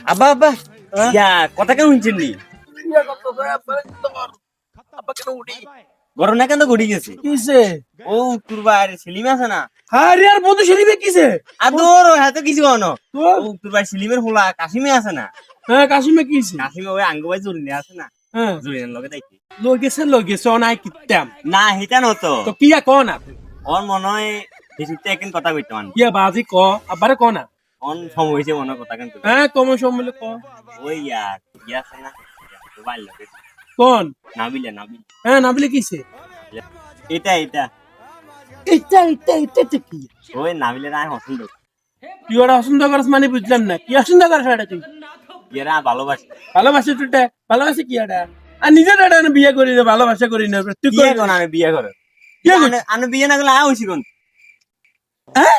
আব্বা আব্বা ইয়া কথা কেন শুনছেন নি গরম না কেন ঘুরি গেছে কিসে ও তুরবার সেলিম আছে না আরে আর বন্ধু সেলিমে কিসে আদর হাতে কিছু হনো তো ও তুরবার সেলিমের হোলা কাশিমে আছে না হ্যাঁ কাশিমে কিসে কাশিমে ওই আঙ্গবাই জুরিনে আছে না হ্যাঁ জুরিনের লগে দেখি লগেছে অনাই কিতাম না হিতা নতো তো কিয়া ক না ওর মনে হয় কিছুতে একদিন কথা কইতে মান কিয়া বাজি ক আবারে ক না অন সময় হয়েছে মনে হয় কথা কেন হ্যাঁ কম সম্বলে ক ওই ইয়ার ইয়া আছে না মোবাইল লগে কোন নাবিলে হ্যাঁ না বলে কিসে এটা এটা তো কি ওই নাবিলে না পছন্দ তুই ওরা পছন্দ করিস মানে বুঝলাম না কি পছন্দ করিস এটা তুই এরা ভালোবাসে ভালোবাসে তুইটা ভালোবাসে কি এটা আর নিজের এটা বিয়ে করি না ভালোবাসা করি না তুই বিয়ে কোন আমি বিয়ে করে বিয়ে কর আমি বিয়ে না করলে আয়া হইছি কোন হ্যাঁ